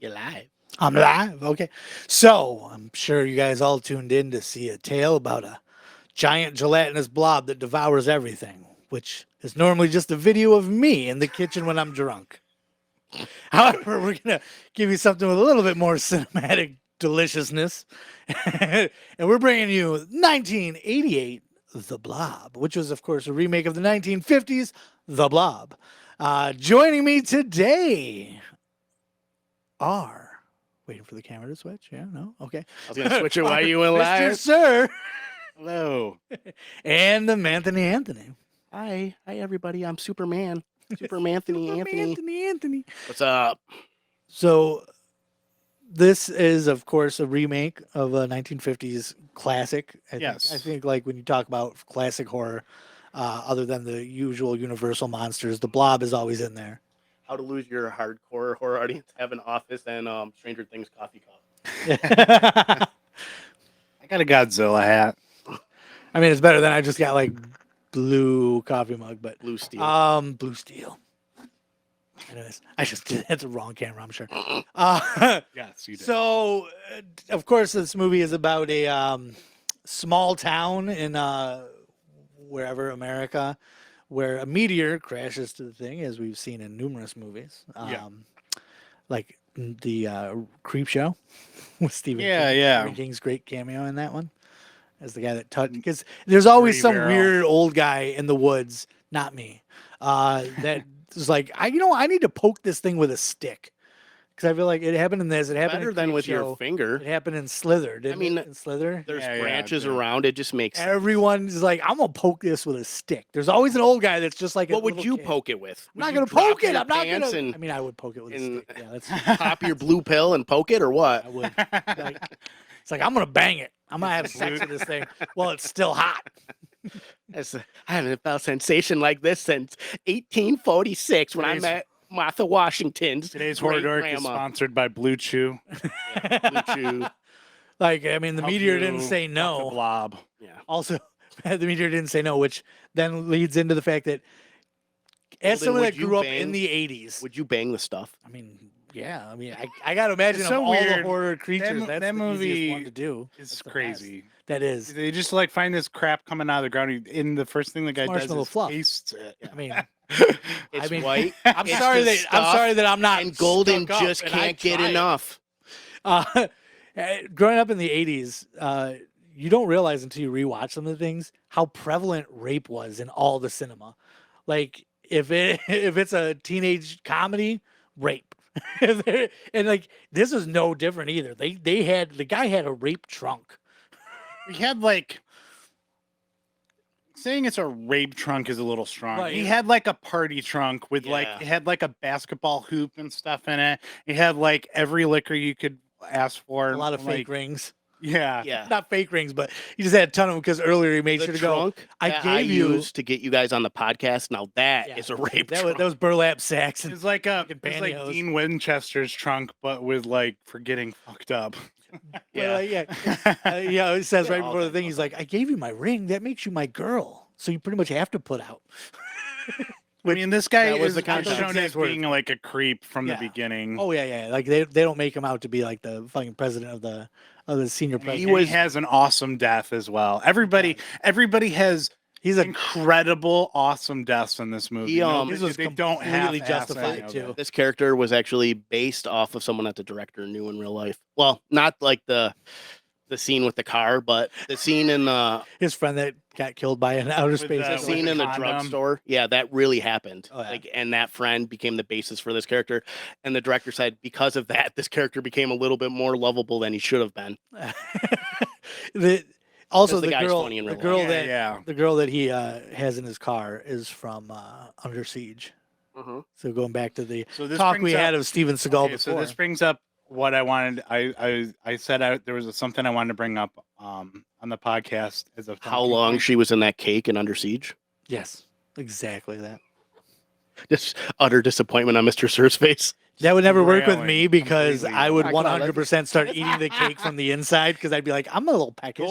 You're live. I'm live. Okay. So I'm sure you guys all tuned in to see a tale about a giant gelatinous blob that devours everything, which is normally just a video of me in the kitchen when I'm drunk. However, we're going to give you something with a little bit more cinematic deliciousness. And we're bringing you 1988 The Blob, which was, of course, a remake of the 1950s The Blob. Joining me today are waiting for the camera to switch. Yeah, no, okay. I was gonna switch it while you went Mr. live. Sir Hello. and the Anthony. Hi everybody. I'm Superman. Anthony. Anthony. What's up? So this is, of course, a remake of a 1950s classic. I think like when you talk about classic horror, other than the usual Universal monsters, the Blob is always in there. How to Lose Your Hardcore Horror Audience, Have an Office, and Stranger Things Coffee Cup. I got a Godzilla hat. I mean, it's better than I just got like blue coffee mug, but Blue Steel. Blue Steel. Anyways, I just did that's the wrong camera, I'm sure. Yes, you did. So, of course, this movie is about a small town in wherever America, where a meteor crashes to the thing, as we've seen in numerous movies. Like the Creep Show with Stephen King. Stephen King's great cameo in that one as the guy that touched, because there's always some weird old guy in the woods, not me, that is like, I need to poke this thing with a stick. Because I feel like it happened in this. It happened better in than with Show. your finger. It happened in Slither. Didn't it? In Slither, there's branches around. It just makes everyone's like, I'm gonna poke this with a stick. There's always an old guy that's just like, what would you poke it with? I'm not gonna poke it. I'm not gonna. I mean, I would poke it with a stick. Yeah, that's pop your blue pill and poke it, or what? I would. It's like I'm gonna bang it. I'm gonna have sex with this thing while it's still hot. I haven't felt sensation like this since 1846 when I met Martha Washington. Today's Horror Dork is sponsored by Blue Chew. Blue Chew. Like, I mean, the meteor didn't say no. The Blob. Yeah. Also, the meteor didn't say no, which then leads into the fact that as someone that grew up in the 80s, would you bang the stuff? I mean, yeah. I mean, I got to imagine so of all weird. the horror creatures, that's that the movie easiest one to do. It's crazy. That is. They just like find this crap coming out of the ground, and the first thing the guy does is fluff. tastes it. I mean, it's white. I'm sorry that I'm not. And Golden just can't get enough. Growing up in the 80s, you don't realize until you rewatch some of the things how prevalent rape was in all the cinema. Like if it's a teenage comedy, rape. And like this is no different either. The guy had a rape trunk. He had like, saying it's a rape trunk is a little strong. Right. He had like a party trunk with like, it had like a basketball hoop and stuff in it. He had like every liquor you could ask for. A lot of fake rings. Yeah. Not fake rings, but he just had a ton of them because earlier he made sure to go. I used to get you guys on the podcast. Now that is a rape trunk. That was burlap sacks. It's like Dean Winchester's trunk, but with like forgetting fucked up. It says right before the thing, he's like, I gave you my ring. That makes you my girl. So you pretty much have to put out. I mean, this guy is shown as being like a creep from the beginning. Oh yeah. Like they don't make him out to be like the fucking president of the senior president. He has an awesome death as well. Everybody has incredible, awesome deaths in this movie. They don't have justified too. This character was actually based off of someone that the director knew in real life. Well, not like the scene with the car, but the scene in his friend that got killed by an outer space. The scene in the drugstore. Yeah, that really happened. Oh, yeah. And that friend became the basis for this character. And the director said because of that, this character became a little bit more lovable than he should have been. Also, the girl that he has in his car is from Under Siege. So going back to the talk we had of Steven Seagal before. So this brings up what I wanted. I said there was something I wanted to bring up on the podcast. How long she was in that cake in Under Siege? Yes, exactly that. Just utter disappointment on Mr. Sir's face. That would never work with me because I would 100% start eating the cake from the inside because I'd be like, I'm a little peckish.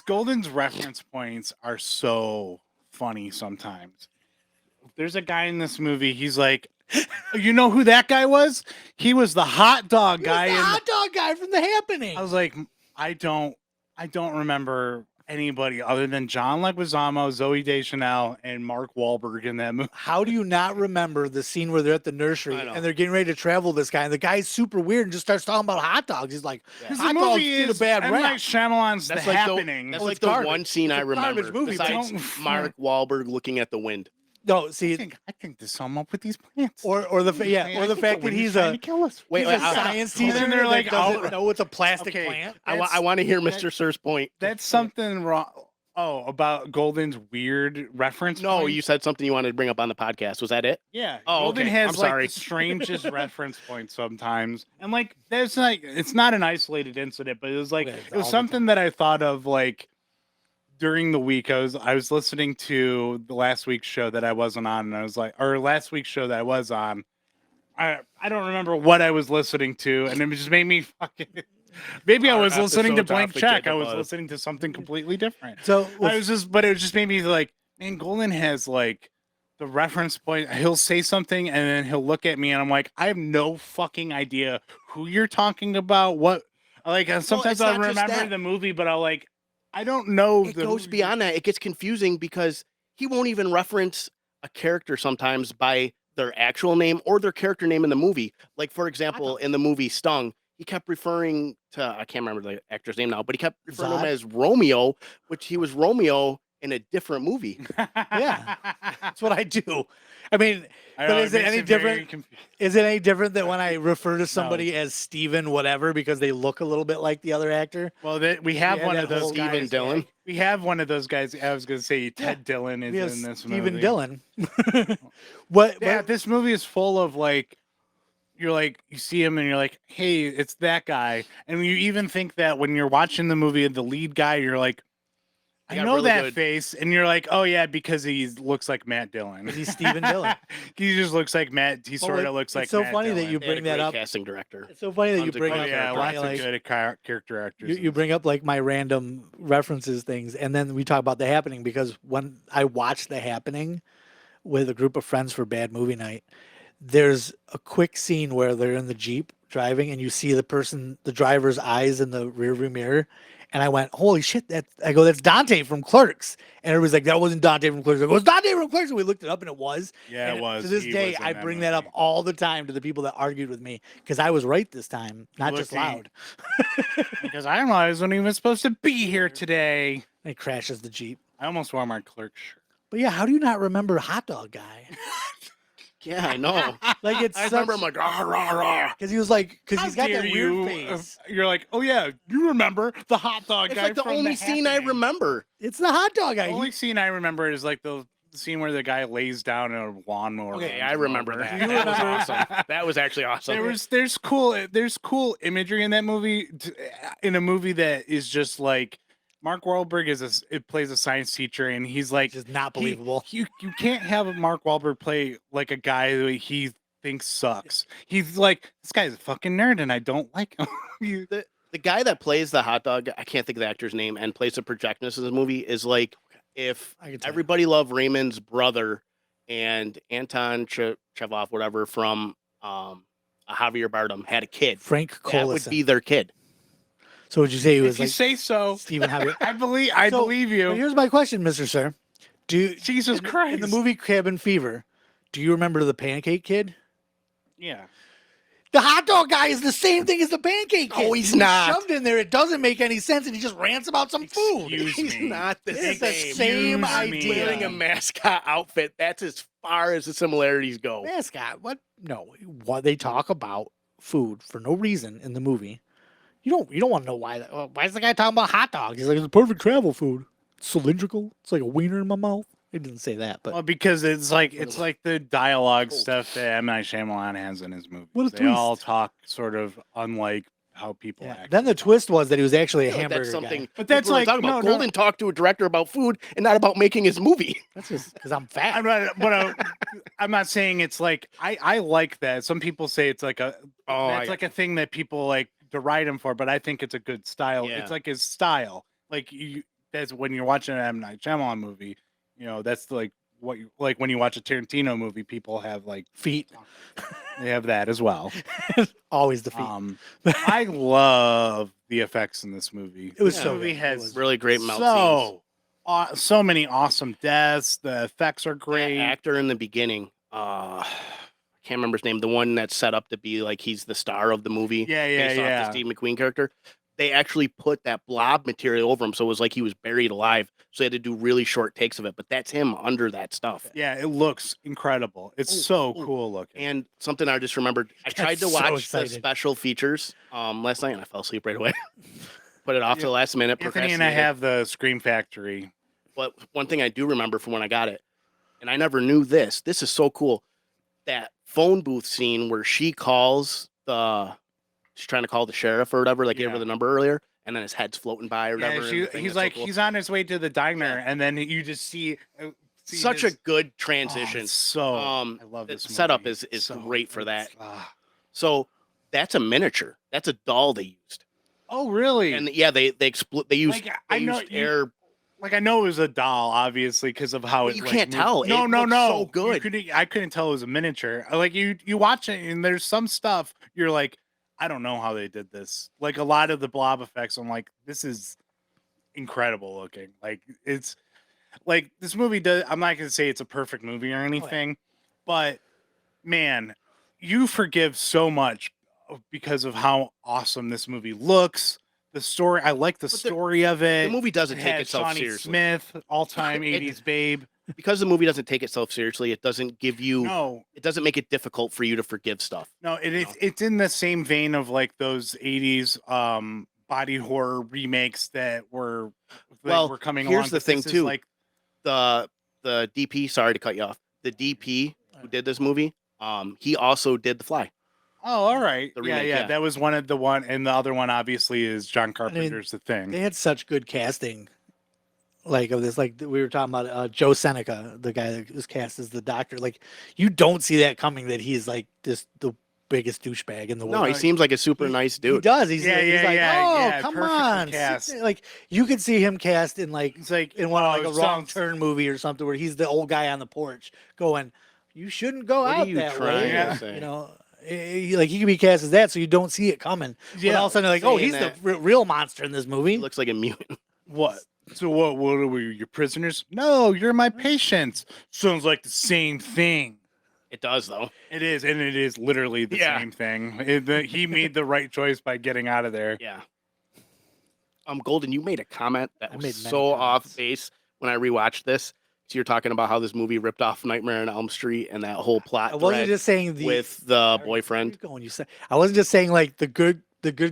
Golden's reference points are so funny sometimes. There's a guy in this movie, he's like You know who that guy was? He was the hot dog guy. The hot dog guy from The Happening. I was like, I don't remember anybody other than John Leguizamo, Zoe Deschanel, and Mark Wahlberg in that movie. How do you not remember the scene where they're at the nursery and they're getting ready to travel this guy, and the guy's super weird and just starts talking about hot dogs? He's like, hot dogs get a bad rap. Like Shyamalan's The Happening. That's like the one scene I remember. Besides Mark Wahlberg looking at the wind. No, see, I think there's something up with these plants. Or the fact that he's a science teacher. And they're like, doesn't know it's a plastic plant. I want to hear Mr. Sir's point. That's something wrong. Oh, about Golden's weird reference. No, point? you said something you wanted to bring up on the podcast. Was that it? Yeah. Oh, Golden okay. has I'm sorry. like the strangest reference points sometimes, and like there's like it's not an isolated incident, but it was like it was something that I thought of like. During the week, I was listening to the last week's show that I wasn't on, and I was like, or last week's show that I was on. I don't remember what I was listening to, and it just made me fucking. Maybe I was listening to Blank Check. I was listening to something completely different. So but it just made me like, man, Golden has like the reference point. He'll say something, and then he'll look at me, and I'm like, I have no fucking idea who you're talking about. What like sometimes I'll remember the movie, but I'll like. I don't know. It goes beyond that. It gets confusing because he won't even reference a character sometimes by their actual name or their character name in the movie. Like, for example, in the movie Stung, he kept referring to, I can't remember the actor's name now, but he kept referring to him as Romeo, which he was Romeo in a different movie. Yeah, that's what I do. I mean, but is it any different? Is it any different than when I refer to somebody as Steven whatever because they look a little bit like the other actor? Well, we have one of those Steven Dillon. We have one of those guys. I was going to say Ted Dillon is in this movie. Steven Dillon. Yeah, this movie is full of like, you're like, you see him and you're like, hey, it's that guy. And you even think that when you're watching the movie, the lead guy, you're like, I know really that face, and you're like, oh yeah, because he looks like Matt Dillon. He's Steven Dillon. He just looks like Matt. He sort of looks like. It's so Matt funny Dillon. that you bring that up. Casting director. It's so funny that you bring up. Yeah, lots of good character actors. You bring up like my random references things, and then we talk about The Happening because when I watched The Happening with a group of friends for Bad Movie Night, there's a quick scene where they're in the Jeep driving, and you see the driver's eyes in the rearview mirror. And I went, holy shit, that's Dante from Clerks. And everybody's like, that wasn't Dante from Clerks. I go, it's Dante from Clerks. And we looked it up and it was. Yeah, and it was. To this day, I bring that up all the time to the people that argued with me because I was right this time, not just loud. Because I wasn't even supposed to be here today. And it crashes the Jeep. I almost wore my Clerks shirt. But yeah, how do you not remember Hot Dog Guy? Yeah, I know. Like it's. I remember him like rah rah rah because he was like he's got that weird face. You're like, oh yeah, you remember the hot dog guy? It's like the only scene I remember. It's the hot dog guy. The only scene I remember is like the scene where the guy lays down in a lawnmower. Okay, I remember that. That was awesome. That was actually awesome. There's cool imagery in that movie. In a movie that is just like. Mark Wahlberg plays a science teacher, and he's like just not believable. You can't have Mark Wahlberg play like a guy who he thinks sucks. He's like, this guy's a fucking nerd, and I don't like him. The guy that plays the hot dog, I can't think of the actor's name, and plays the projectionist in this movie is like if Everybody Loved Raymond's brother and Anton Chekhov, whatever, from Javier Bardem had a kid. Frank Collison. That would be their kid. So would you say he was if you like say so, Stephen Javier? I believe you. Here's my question, Mr. Sir. Jesus Christ. In the movie Cabin Fever, do you remember the Pancake Kid? Yeah. The hot dog guy is the same thing as the Pancake Kid. Oh, he's not. Shoved in there. It doesn't make any sense, and he just rants about some food. He's not the same. It's the same idea. Wearing a mascot outfit. That's as far as the similarities go. Mascot? What? No. What they talk about food for no reason in the movie. You don't want to know why. Why is the guy talking about hot dogs? He's like, it's perfect travel food. It's cylindrical. It's like a wiener in my mouth. He didn't say that, but well, because it's like the dialogue stuff that M. Night Shyamalan has in his movies. What a they twist. all talk sort of unlike how people act. Then the twist was that he was actually a hamburger that's something. guy. But that's like talking about. Golden talked to a director about food and not about making his movie. That's just because I'm fat. I'm not saying it's like I like that. Some people say it's like a like a thing that people like deride him for, but I think it's a good style. Yeah. It's like his style. Like that's when you're watching an M. Night Shyamalan movie, you know, that's like like when you watch a Tarantino movie, people have like Feet. they have that as well. Always the feet. I love the effects in this movie. It was This so movie good. It has was Really great melt scenes. so many awesome deaths. The effects are That great. actor in the beginning, I can't remember his name, the one that's set up to be like he's the star of the movie based off the Steve McQueen character. They actually put that blob material over him, so it was like he was buried alive. So they had to do really short takes of it, but that's him under that stuff. Yeah, it looks incredible. It's so cool looking. And something I just remembered, I tried to so watch the excited. special features last night, and I fell asleep right away. Put it off to the last minute. Anthony and I have the Scream Factory. But one thing I do remember from when I got it, and I never knew this. This is so cool. That phone booth scene where she's trying to call the sheriff or whatever, like gave her the number earlier, and then his head's floating by or whatever. He's like, he's on his way to the diner, and then you just see such a good transition. I love this movie. Setup is So great for that. Ah. So that's a miniature. That's a doll they used. Oh, really? And yeah, they used air. Like I know it was a doll, obviously, because of how But it. you like, can't moved. tell. No, It no, looks no. so good. I couldn't tell it was a miniature. Like you watch it, and there's some stuff you're like, I don't know how they did this. Like a lot of the blob effects, I'm like, this is incredible looking. Like it's like this movie does. I'm not gonna say it's a perfect movie or anything, but man, you forgive so much because of how awesome this movie looks. The story, I like the story of it. The movie doesn't It take has itself Shawnee seriously. Smith, all-time It- 80s babe. Because the movie doesn't take itself seriously, it doesn't give you. No, It doesn't make it difficult for you to forgive stuff. no, it's in the same vein of like those 80s body horror remakes that were coming along. Here's the but thing this is too. like The DP. Sorry to cut you off. The DP who did this movie, he also did The Fly. oh, all right. The Yeah, remake, yeah. yeah. That was and the other one obviously is John Carpenter's The Thing. They had such good casting. Like of this, like we were talking about Joe Seneca, the guy that was cast as the doctor. Like you don't see that coming. That he's like the biggest douchebag in the world. No, he seems like a super nice dude. He does. He's Yeah, like, yeah, he's like, yeah, oh, yeah, come perfectly on. cast. Like you could see him cast in like It's like in one of like a it wrong sounds- turn movie or something where he's the old guy on the porch going, "You shouldn't go What are out you that trying way." to say? You know, like he could be cast as that, so you don't see it coming. Yeah, but all of a sudden, like, oh, saying he's that- the real monster in this movie. He looks like a mutant. What? So what are we, your prisoners? No, you're my patients. Sounds like the same thing. It does though. It is, and it is literally the Yeah. same thing. He made the right choice by getting out of there. Yeah. Golden, you made a comment that I was made many so off comments. base when I rewatched this. So you're talking about how this movie ripped off Nightmare on Elm Street and that whole plot I wasn't thread just saying the with the Where boyfriend. you going? You said I wasn't just saying like the good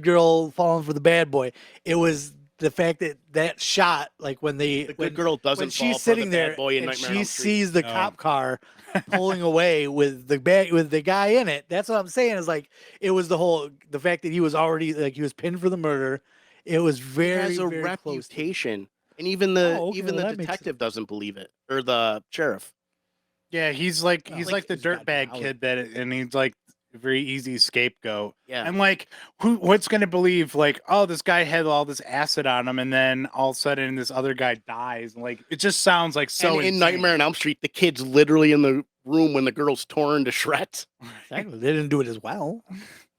girl falling for the bad boy. It was the fact that shot, like when The good girl doesn't when fall she's for sitting the bad there boy in and Nightmare on she Elm Street. sees the Oh. cop car pulling away with the guy in it. That's what I'm saying is like it was the fact that he was already like he was pinned for the murder. It was He very has a very close to- reputation, and even the Oh, okay, well, that makes detective doesn't believe it, or the sheriff. Yeah, he's like Well, he's like, like the he's got dirtbag knowledge. kid and he's like a very easy scapegoat. Yeah, And like, what's gonna believe like, oh, this guy had all this acid on him, and then all of a sudden this other guy dies? And like, it just sounds like so. and in insane. Nightmare on Elm Street, the kid's literally in the room when the girl's torn to shreds. Exactly. They didn't do it as well,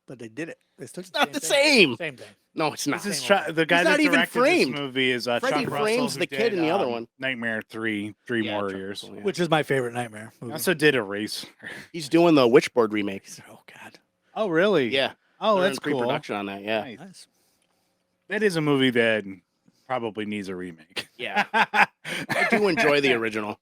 but they did it. They still It's not the thing. same. Same thing. No, it's not. This is Same old the guy He's that not even directed framed. this movie is Freddie Chuck Russell, frames who the kid did, in the other one. Nightmare 3 Yeah, Chuck Warriors. Russell, yeah. Which is my favorite Nightmare He movie. also did Erase. He's doing the Witchboard remake. Oh God. Oh, really? Yeah. Oh, They're that's in cool. pre-production on that. Yeah. Nice. Nice. That is a movie that probably needs a remake. Yeah. I do enjoy the original.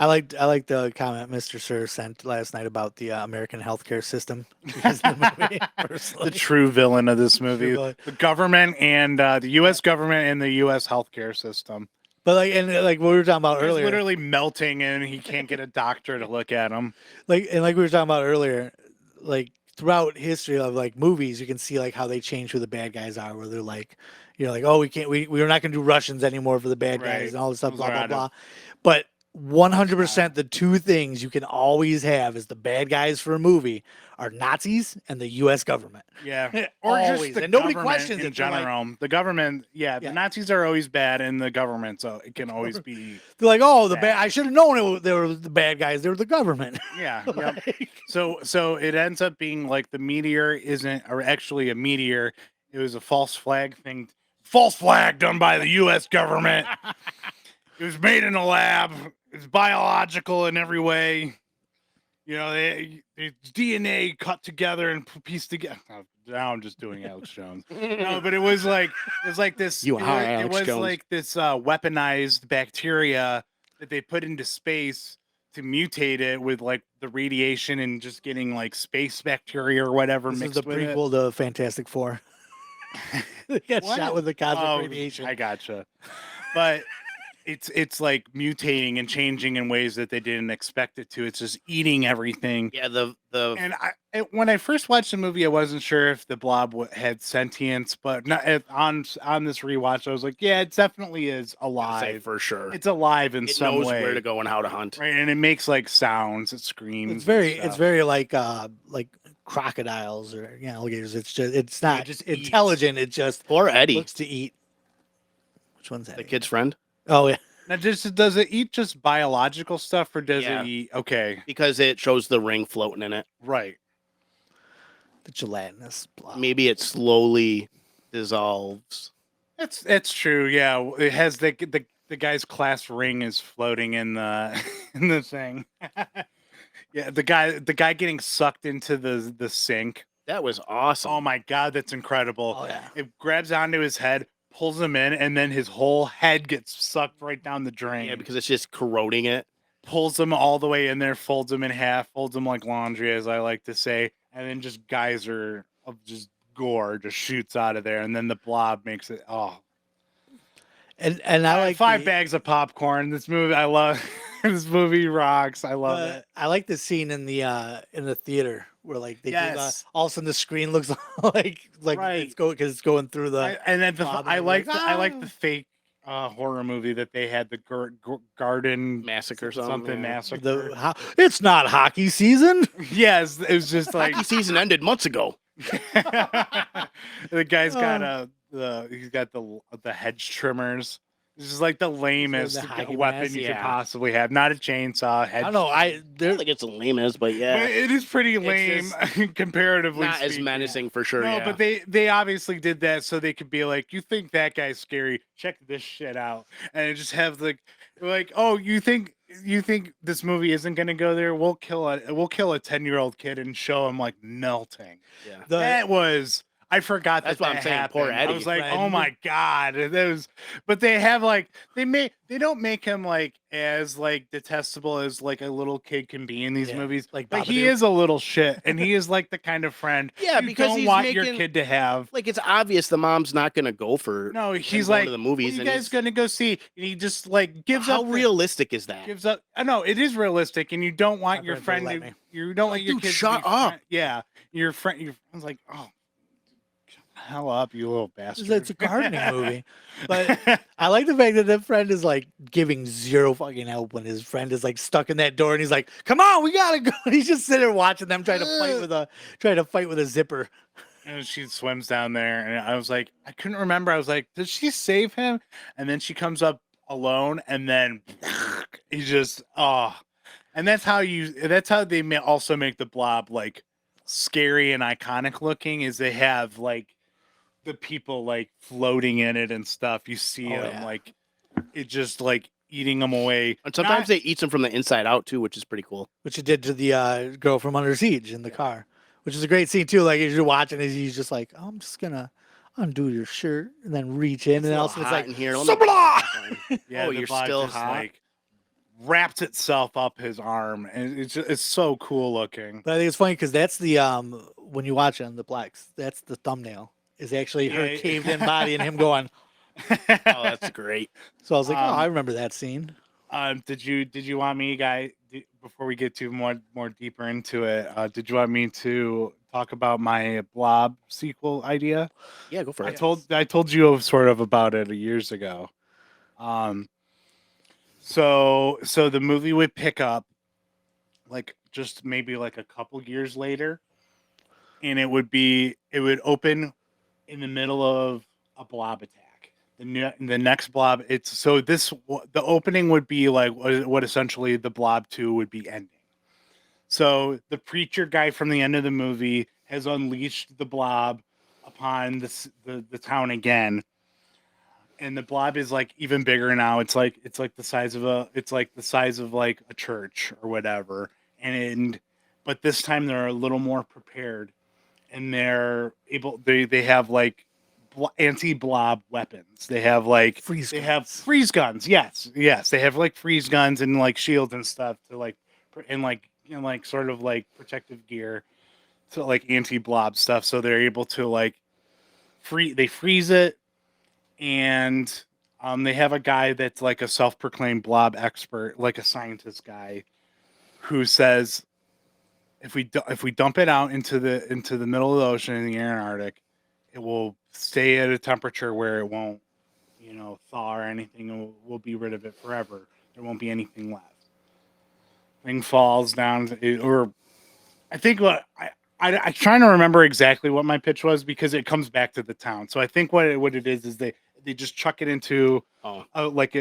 I liked the comment Mr. Sir sent last night about the American healthcare system. Because of the movie, The personally. true villain of this movie, villain. the government and the U.S. government and the U.S. healthcare system. But like what we were talking about He's earlier, literally melting, and he can't get a doctor to look at him. like we were talking about earlier, like throughout history of like movies, you can see like how they change who the bad guys are. Where they're like, like, oh, we're not gonna do Russians anymore for the bad Right. guys and all this stuff, Those blah are blah out of- blah. But 100% the two things you can always have as the bad guys for a movie are Nazis and the U.S. government. Yeah, or just just the and nobody government questions in it. They're like, general. The government, Yeah. the Nazis are always bad in the government, so it can always be. they're like, oh, the bad. bad. I should have known they were the bad guys. They were the government. Yeah, yep. So it ends up being like the meteor isn't, or actually a meteor. It was a false flag thing. False flag done by the U.S. government. It was made in a lab. It's biological in every way. You know, it's DNA cut together and pieced together. Now I'm just doing Alex Jones. No, but it was like this. You are it Alex was Jones. like this weaponized bacteria that they put into space to mutate it with like the radiation and just getting like space bacteria or whatever This is mixed the with it. prequel to Fantastic Four. They got What? shot with the cosmic Oh, radiation. I gotcha. But it's like mutating and changing in ways that they didn't expect it to. It's just eating everything. Yeah, the And when I first watched the movie, I wasn't sure if the blob had sentience, but on this rewatch, I was like, yeah, it definitely is I'd say alive. for sure. It's alive in It some knows way, where to go and how to hunt. right? And it makes like sounds. It screams. It's very, and it's stuff. very like crocodiles or alligators. It's just, it's not just just intelligent. It just Poor Eddie, looks to eat. Which one's that? the kid's friend, Oh yeah. Now, does it eat just biological stuff, or does Yeah. it eat? Okay, because it shows the ring floating in it. right. The gelatinous blob. Maybe it slowly dissolves. That's true. Yeah, it has the guy's class ring is floating in the in the thing. Yeah, the guy getting sucked into the sink. That was awesome. Oh my god, that's incredible. Oh yeah. It grabs onto his head, pulls him in, and then his whole head gets sucked right down the drain. Yeah, because it's just corroding it. Pulls him all the way in there, folds him in half, folds him like laundry, as I like to say, and then just geyser of just gore just shoots out of there, and then the blob makes it. Oh, And I like five the- bags of popcorn. This movie, I love. This movie rocks. I love it. I like the scene in the theater where like they do Yes. all of a sudden the screen looks like Right. it's going because it's going through the And then Bob I and like like, I like "Ah." the fake horror movie that they had, the garden Massacre something, yeah. massacre. it's not hockey season. Yes, it was just like Hockey season ended months ago. the guy's got he's got the hedge trimmers. This is like the lamest hockey weapon mask, you could yeah. possibly have. Not a chainsaw. I don't know. I don't think it's the lamest, but But yeah, it is pretty lame comparatively. not as speaking. menacing for sure. No, yeah. but they obviously did that so they could be like, you think that guy's scary? Check this shit out, and just have like, oh, you think this movie isn't gonna go there? We'll kill a 10-year-old kid and show him like melting. yeah. That was. I forgot That's that what I'm saying, happened. poor I Eddie. was like, Friend. oh my god, but they have like they don't make him like as like detestable as like a little kid can be in these Yeah, movies. like But he Babadook. is a little shit, and he is like the kind of friend Yeah, you because don't he's want your making- kid to have. Like it's obvious the mom's not gonna go for. No, him he's going like, to the what movies. are you and guys he's- gonna go see? And he just like gives How up. realistic is that? Gives up. I know it is realistic, and you don't want My your friend friend wouldn't to. You don't want your Dude, kids. shut to be up. Yeah, your friend. Your friend's like, oh, shut the hell up, you little bastard. It's a gardening movie, but I like the fact that that friend is like giving zero fucking help when his friend is like stuck in that door and he's like, "Come on, we gotta go." And he's just sitting there watching them try to fight with a zipper. And she swims down there, and I was like, I couldn't remember. I was like, did she save him? And then she comes up alone, and then he just and that's how they also make the blob like scary and iconic looking. Is they have like the people like floating in it and stuff. You see Oh, them yeah. like it just like eating them away. And sometimes they eat them from the inside out too, which is pretty cool. Which it did to the girl from Under Siege in the car, which is a great scene too. Like as you're watching, he's just like, "Oh, I'm just gonna undo your shirt and then reach in, and then also it's like, in here. "Sabla!" Yeah, Oh, the you're blob still just, hot? like wraps itself up his arm, and it's so cool looking. But I think it's funny because that's the when you watch it on the Plex, that's the thumbnail is actually her Yeah. caved in body and him going. Oh, that's great. So I was like, "Oh, Um, I remember that scene." Did you want me, before we get to more deeper into it, did you want me to talk about my Blob sequel idea? Yeah, go for I it. told you sort of about it years ago. So the movie would pick up like just maybe like a couple years later, and it would open in the middle of a blob attack. The next blob, the opening would be like what essentially the Blob 2 would be ending. So the preacher guy from the end of the movie has unleashed the blob upon the town again, and the blob is like even bigger now. It's like the size of like a church or whatever. But this time they're a little more prepared, and they have like anti-blob weapons. They have like freeze guns. Yes, they have like freeze guns and like shields and stuff to like and like like sort of like protective gear to like anti-blob stuff. So they're able to like freeze it, and they have a guy that's like a self-proclaimed blob expert, like a scientist guy, who says if we dump it out into the middle of the ocean in the Antarctic, it will stay at a temperature where it won't, thaw or anything. And we'll be rid of it forever. There won't be anything left. Thing falls down, or I think I'm trying to remember exactly what my pitch was because it comes back to the town. So I think what it is they just chuck it into like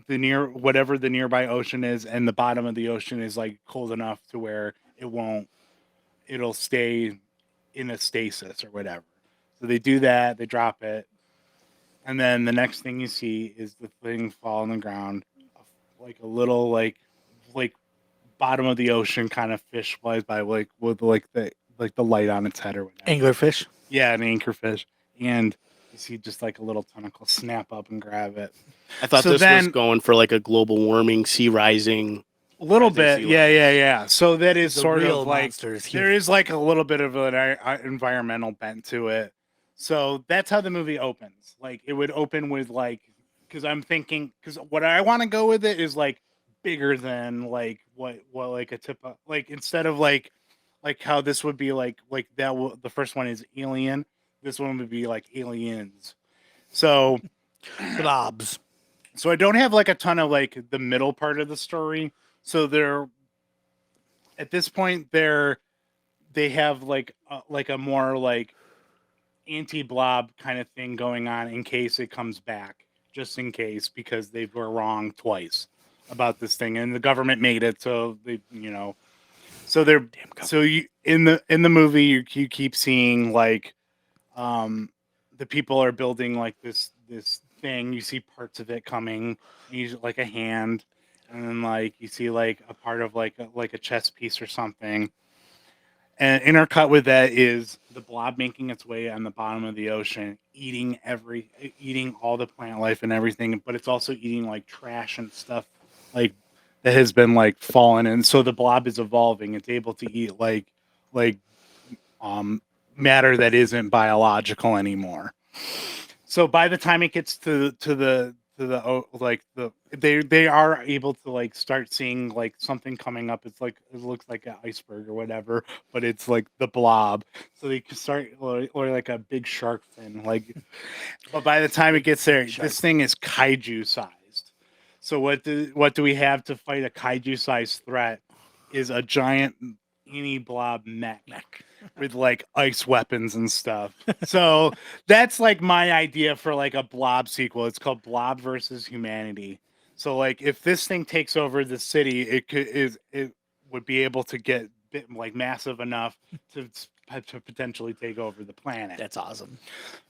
the whatever the nearby ocean is, and the bottom of the ocean is like cold enough to where it'll stay in a stasis or whatever. So they do that, they drop it, and then the next thing you see is the thing fall on the ground, like a little like bottom of the ocean kind of fish flies by, like with like the light on its head or whatever. Anglerfish. Yeah, an anchorfish, and you see just like a little tentacle snap up and grab it. I thought this was going for like a global warming, sea rising. A little bit, yeah. So that is sort of like monsters. There is like a little bit of an environmental bent to it. So that's how the movie opens. Like it would open with like, because I'm thinking, because what I want to go with it is like bigger than like what like a tip of, like instead of like how this would be like that. The first one is Alien. This one would be like Aliens. So Blobs. So I don't have like a ton of like the middle part of the story. So they're at this point they have like a more like anti-blob kind of thing going on in case it comes back, just in case, because they were wrong twice about this thing, and the government made it, so they so they're so you in the movie you keep seeing like the people are building like this thing. You see parts of it coming, usually like a hand, and then like you see like a part of like a chess piece or something. And intercut with that is the blob making its way on the bottom of the ocean, eating all the plant life and everything, but it's also eating like trash and stuff like that has been like fallen. And so the blob is evolving. It's able to eat like matter that isn't biological anymore. So by the time it gets to they are able to like start seeing like something coming up. It's like it looks like an iceberg or whatever, but it's like the blob. So they can start or like a big shark fin. Like, but by the time it gets there, this thing is kaiju sized. So what do we have to fight a kaiju sized threat? Is a giant blob mech with like ice weapons and stuff. So that's like my idea for like a Blob sequel. It's called Blob versus Humanity. So like if this thing takes over the city, it would be able to get like massive enough to potentially take over the planet. That's awesome.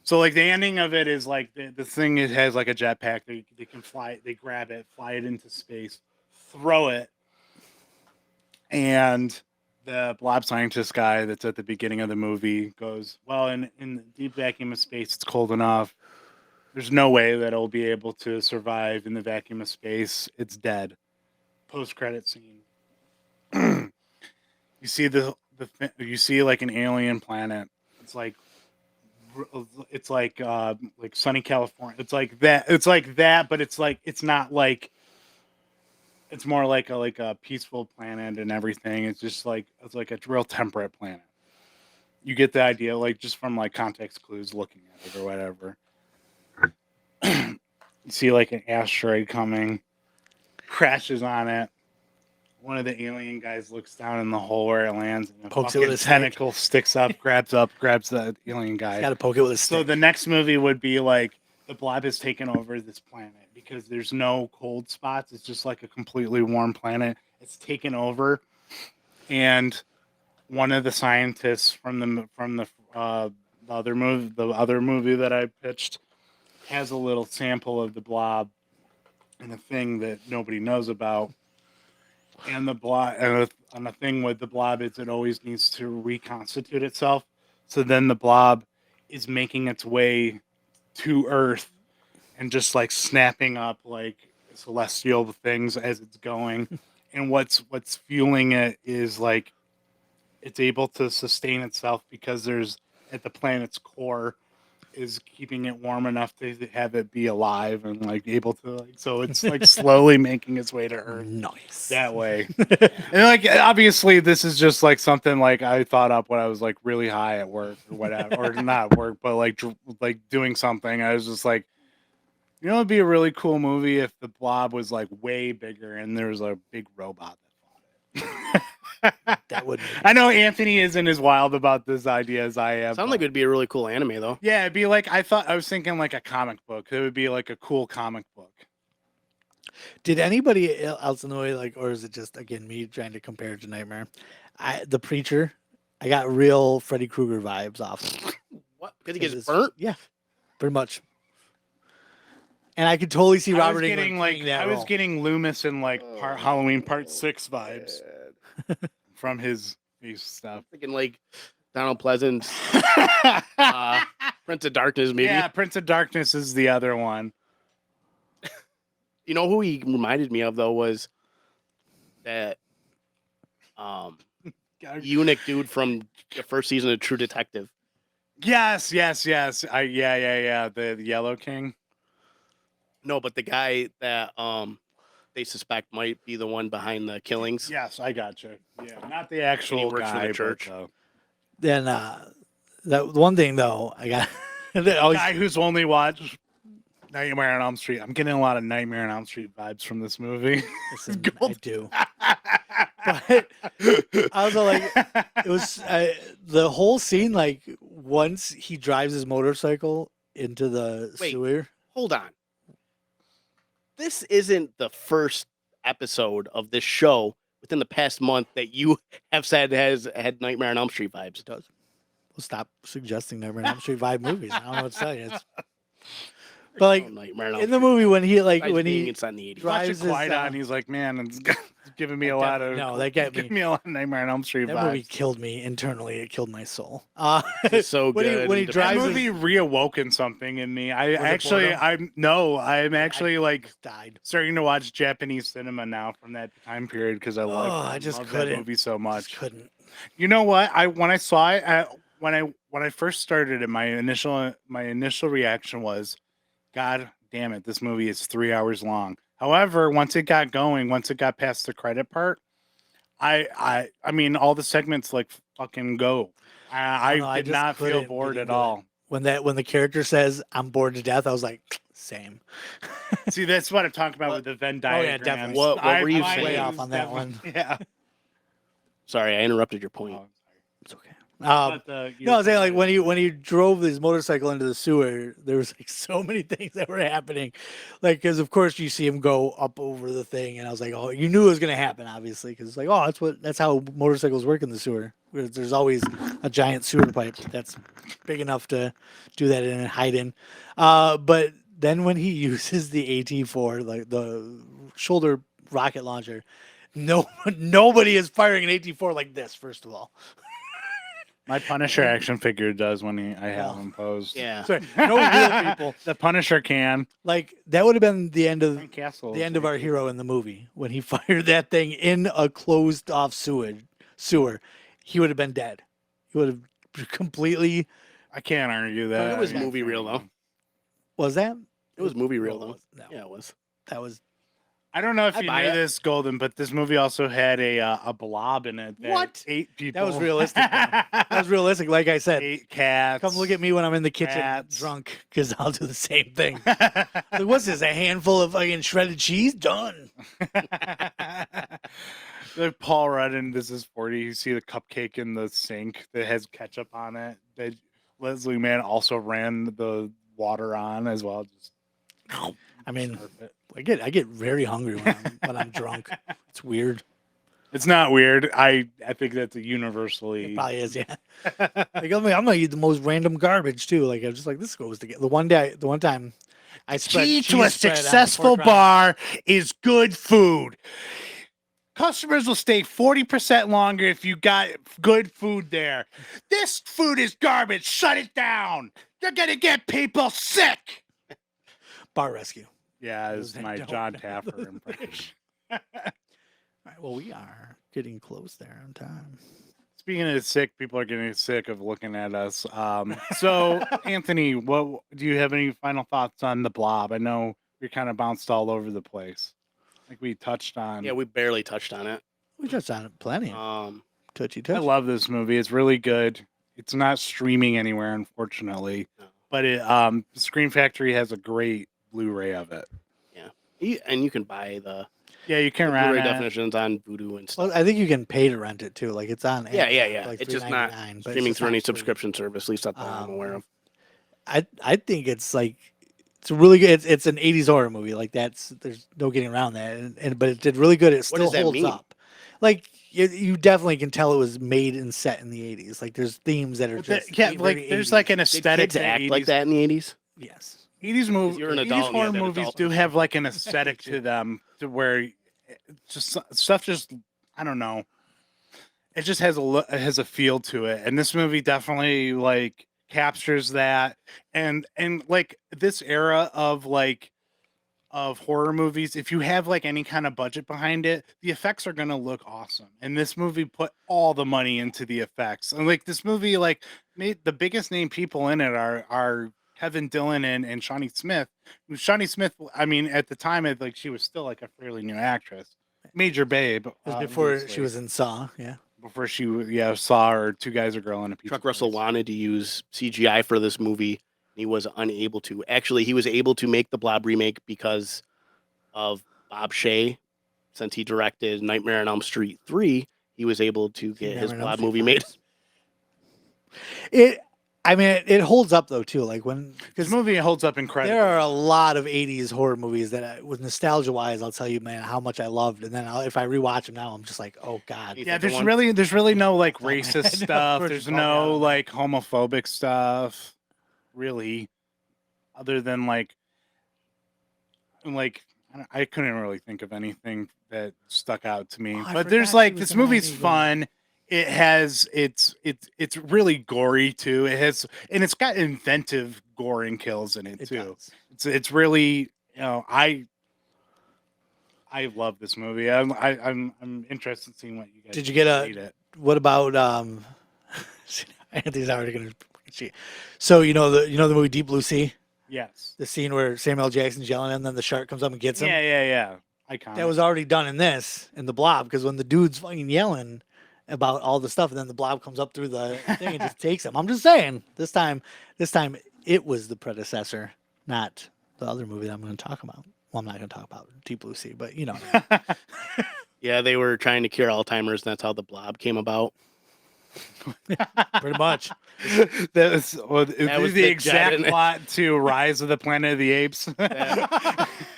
So like the ending of it is like the thing has like a jetpack. They can fly. They grab it, fly it into space, throw it, and the blob scientist guy that's at the beginning of the movie goes, well, in the deep vacuum of space, it's cold enough. There's no way that it'll be able to survive in the vacuum of space. It's dead. Post-credit scene. You see you see like an alien planet. It's like sunny California. It's like that, but it's not like. It's more like a peaceful planet and everything. It's like a real temperate planet. You get the idea, like just from like context clues looking at it or whatever. You see like an asteroid coming, crashes on it. One of the alien guys looks down in the hole where it lands, and a Pokes it with fucking a stick. tentacle sticks up, grabs the alien guy. Got to poke it with a stick. So the next movie would be like the Blob has taken over this planet because there's no cold spots. It's just like a completely warm planet. It's taken over, and one of the scientists from the other movie that I pitched has a little sample of the Blob and a thing that nobody knows about. And the Blob and the thing with the Blob is it always needs to reconstitute itself. So then the Blob is making its way to Earth and just like snapping up like celestial things as it's going. And what's fueling it is like it's able to sustain itself because there's at the planet's core is keeping it warm enough to have it be alive and like able to like so it's like slowly making its way to Earth. Nice. That way. And like obviously this is just like something like I thought up when I was like really high at work or whatever or not work but like doing something. I was just like, you know, it'd be a really cool movie if the Blob was like way bigger and there was a big robot that fought it. That would. I know Anthony isn't as wild about this idea as I am. Sounds like it'd be a really cool anime though. Yeah, it'd be like I was thinking like a comic book. It would be like a cool comic book. Did anybody else in the way like, or is it just again me trying to compare it to Nightmare? The Preacher, I got real Freddy Krueger vibes off. What? Because he gets burnt? Yeah, pretty much. And I could totally see Robert I was Englund getting like playing that I was role. getting Loomis in like Halloween Part 6 vibes from his stuff. Thinking like Donald Pleasance, Prince of Darkness, maybe. Yeah, Prince of Darkness is the other one. You know who he reminded me of though was that eunuch dude from the first season of True Detective. Yes. Yeah. The Yellow King. No, but the guy that they suspect might be the one behind the killings. Yes, I gotcha. Yeah, not the actual works for the guy, church. but, Then that one thing though, I got guy who's only watched Nightmare on Elm Street. I'm getting a lot of Nightmare on Elm Street vibes from this movie. Listen, I do. But I was like, it was the whole scene. Like once he drives his motorcycle into the Wait. sewer. Hold on. This isn't the first episode of this show within the past month that you have said has had Nightmare on Elm Street vibes. It does. Well, stop suggesting Nightmare on Elm Street vibe movies. I don't know what to tell you. But like Nightmare on Elm in the Street. movie when he like Besides when being he it's on the 80s. Watch it drives his, quiet on. He's like, man, it's giving me a lot of giving me a lot of Nightmare on Elm Street that vibes. movie killed me internally. It killed my soul. It's so when good. he That drives his, movie reawoken something in me. Was it boredom? I'm actually like died. starting to watch Japanese cinema now from that time period because I I just love couldn't. that movie so Just much. couldn't. You know what? When I saw it, when I first started it, my initial reaction was, God damn it, this movie is 3 hours long. However, once it got going, once it got past the credit part, I mean, all the segments like fucking go. I did not feel bored at all. When the character says I'm bored to death, I was like, same. See, that's what I'm talking about with the Venn diagram. yeah, definitely. What were you Mine saying? Way off is on that one. definitely- Yeah. Sorry, I interrupted your point. Oh, It's okay. but, No, I was saying like when he drove his motorcycle into the sewer, there was like so many things that were happening, like because of course you see him go up over the thing, and I was like, oh, you knew it was gonna happen, obviously, because it's like, oh, that's how motorcycles work in the sewer. There's always a giant sewer pipe that's big enough to do that in and hide in. But then when he uses the AT4, like the shoulder rocket launcher, nobody is firing an AT4 like this. First of all. my Punisher action figure does when I have him posed. Yeah. Sorry, no real people. The Punisher can. Like that would have been the end of Castle. the end of our hero in the movie when he fired that thing in a closed off sewer. He would have been dead. He would have completely. I can't argue that. It was movie real though. Was that? It was movie real No, though. no, Yeah, it was. that was I don't know if I you buy knew it. this, Golden, but this movie also had a blob in it. That What? ate people. That was realistic. That was realistic. Like I said, 8 cats. come look at me when I'm in the kitchen Rats. drunk, because I'll do the same thing. Like, what's this? A handful of fucking shredded cheese? Done. Like Paul Rudd in This Is 40. You see the cupcake in the sink that has ketchup on it. That Leslie Mann also ran the water on as well. Just I mean, I get very hungry when I'm drunk. It's weird. it's not weird. I think that's a universally. It probably is, yeah. Like, I'm gonna eat the most random garbage too. Like I'm just like, this goes together. The one time I spread Key cheese to a spread on the successful pork rind. bar is good food. Customers will stay 40% longer if you got good food there. This food is garbage. Shut it down. You're gonna get people sick. Bar rescue. Yeah, Those is that my don't John know. Taffer impression. All right, well, we are getting close there on time. Speaking of sick, people are getting sick of looking at us. So, Anthony, what do you have any final thoughts on the Blob? I know you're kind of bounced all over the place. Like we touched on. Yeah, we barely touched on it. We touched on it plenty. Touchy I touch. love this movie. It's really good. It's not streaming anywhere, unfortunately, No. but Screen Factory has a great Blu-ray of it. And you can buy the Yeah, you can Blu-ray rent it. definitions on Vudu and stuff. Well, I think you can pay to rent it too. Like it's on. Yeah, Amazon yeah. for, like, It's just not $3.99, but it's streaming just through not any free. subscription service, at least that I'm aware of. I think it's like it's really good. It's an '80s horror movie. Like there's no getting around that. But it did really good. It What still does that holds mean? up. Like you definitely can tell it was made and set in the '80s. Like there's themes that are just Yeah, very like there's 80s. like an Did aesthetic kids to act 80s. like that in the 80s? Yes. 80s movies, you're an 80s adult and you horror have that movies adult do vision. have like an aesthetic to them, to where just stuff just I don't know. It just has a feel to it, and this movie definitely like captures that, and like this era of horror movies. If you have like any kind of budget behind it, the effects are gonna look awesome. And this movie put all the money into the effects, and like this movie like made the biggest name people in it are Kevin Dillon and Shawnee Smith. Shawnee Smith, I mean, at the time, like she was still like a fairly new actress, major babe. It was before she obviously. was in Saw. Yeah. Before she saw her Two Guys, a Girl, and a Pizza Chuck Russell Place. wanted to use CGI for this movie. He was unable to. Actually, he was able to make the Blob remake because of Bob Shea. Since he directed Nightmare on Elm Street 3, he was able to get his Nightmare on Elm Blob Street movie made. It holds up though too. Like This because movie holds up incredibly. there are a lot of '80s horror movies that, with nostalgia wise, I'll tell you, man, how much I loved. And then if I rewatch them now, I'm just like, oh god. You Yeah, think of there's one? really no like Oh, man. racist No, stuff. George There's Buck, yeah, I no don't know. like homophobic stuff, really, other than like I couldn't really think of anything that stuck out to me. Oh, I But there's forgot like he was this in movie's Miami fun. It has it's really gory too. It has, and it's got inventive gore and kills in it It too. does. It's really, I love this movie. I'm interested in seeing what you guys Did you get rate it. What about Anthony's already gonna see. So you know the movie Deep Blue Sea, Yes. the scene where Samuel L. Jackson's yelling and then the shark comes up and gets him. Yeah. Iconic. That was already done in the Blob, because when the dude's fucking yelling about all the stuff and then the Blob comes up through the thing and just takes him. I'm just saying, this time it was the predecessor, not the other movie that I'm going to talk about. Well, I'm not going to talk about Deep Blue Sea, but you know. Yeah, they were trying to cure Alzheimer's, and that's how the Blob came about. Pretty much. That was was the the exact jet in it. plot to Rise of the Planet of the Apes. Well,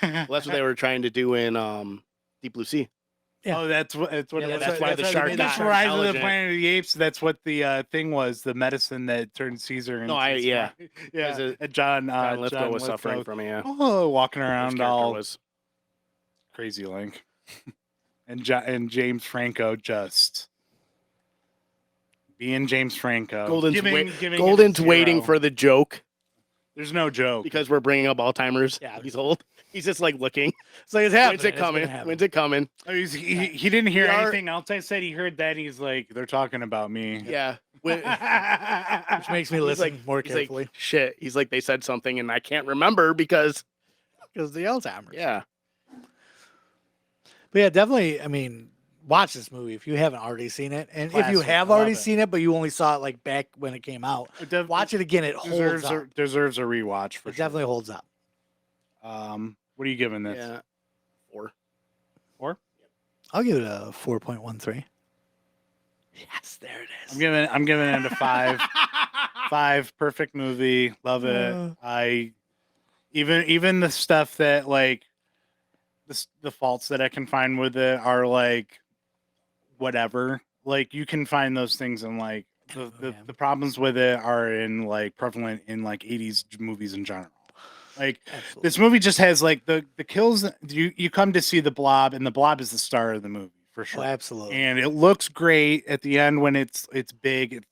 that's what they were trying to do in Deep Blue Sea. Yeah. Oh, that's what. Yeah, that's why the shark In got Rise of the intelligent. Planet of the Apes. That's what the thing was. The medicine that turned Caesar. Into Yeah. yeah. John Lithgow was suffering from it. Yeah. Oh, walking His around character all was. crazy Link, and James Franco just being James Franco. Golden's giving Golden's it a waiting 0. for the joke There's no joke. because we're bringing up Alzheimer's. Yeah. He's old. He's just like looking. It's like it's happening. When's it It's gonna coming? happen. When's it coming? Oh, he didn't hear We are- anything else I said. He heard that. He's like, they're talking about me. Yeah. When- Which makes me He's listen like- more he's like, carefully shit. He's like, they said something and I can't remember because, because the Alzheimer's. yeah. But yeah, definitely. I mean, watch this movie if you haven't already seen it, and if you Classic. have I love already it. seen it, but you only saw it like back when it came out, watch it again. It holds up. Deserves a rewatch for It sure. definitely holds up. What are you giving this? Yeah, 4. 4? I'll give it a 4.13. Yes, there it is. I'm giving it a 5. 5, perfect movie, love it. I even the stuff that like the faults that I can find with it are like whatever. Like you can find those things in like the problems with it are in like prevalent in like 80s movies in general. Like this movie just has like the kills. You come to see the Blob, and the Blob is the star of the movie for sure. Oh, absolutely. And it looks great at the end when it's big.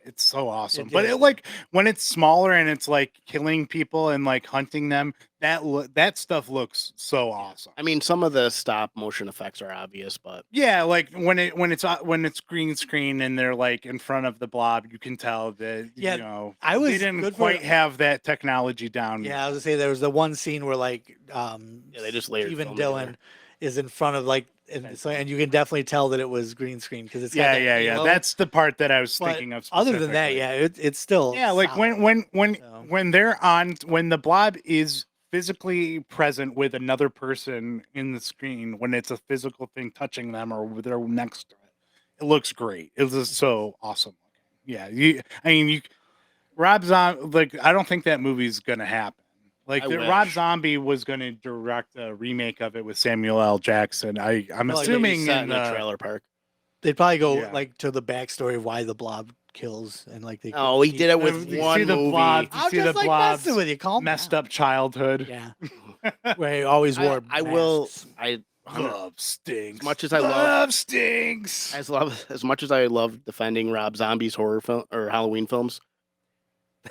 It's so awesome. But it like when it's smaller and it's like killing people and like hunting them, that stuff looks so awesome. I mean, some of the stop motion effects are obvious, but yeah, like when it's green screen and they're like in front of the Blob, you can tell that Yeah, you know they didn't quite have that technology down. Yeah, I was gonna say there was the one scene where like they just layered Stephen film Dillon together. is in front of like and you can definitely tell that it was green screen because it's got Yeah, that yeah, yeah. halo. That's the part that I was But thinking of. other than that, yeah, it's still like solid. when they're on when the Blob is physically present with another person in the screen, when it's a physical thing touching them or they're next to it, it looks great. It was so awesome. Yeah, Rob Zombie, like I don't think that movie's gonna happen. Like Rob Zombie was gonna direct a remake of it with Samuel L. Jackson. I'm assuming set in a trailer park. They'd probably go like to the backstory of why the Blob kills and like they. Oh, he did it with one movie. I'm just like messing with you. Calm messed up childhood. Yeah, where he always wore. I love stinks. As much as I love stinks. As much as I love defending Rob Zombie's horror film or Halloween films,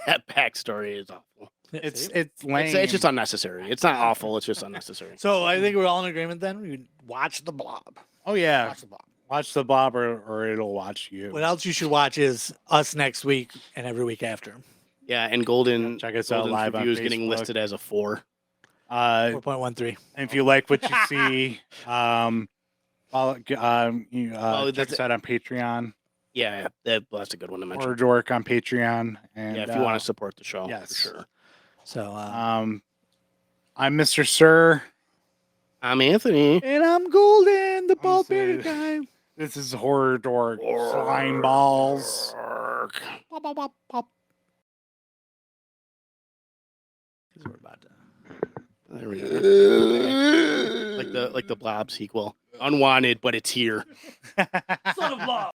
that backstory is awful. It's lame. It's just unnecessary. It's not awful. It's just unnecessary. So I think we're all in agreement then. We watch the Blob. Oh yeah, watch the Blob. Watch the Blob or it'll watch you. What else you should watch is Us next week and every week after. Yeah, and Golden check us out live on Review is Facebook. getting listed as a 4. 4.13. And if you like what you see, check us out on Patreon. Yeah, that's a good one to mention. Or Dork on Patreon. And yeah, if you want to support the show, yes, for sure. So I'm Mr. Sir. I'm Anthony. And I'm Golden, the bald bearded guy. This is Horror Dork. Slime balls. Pop, pop, pop, pop. We're about to. There we go. Like the Blob sequel. Unwanted, but it's here. Son of Blob.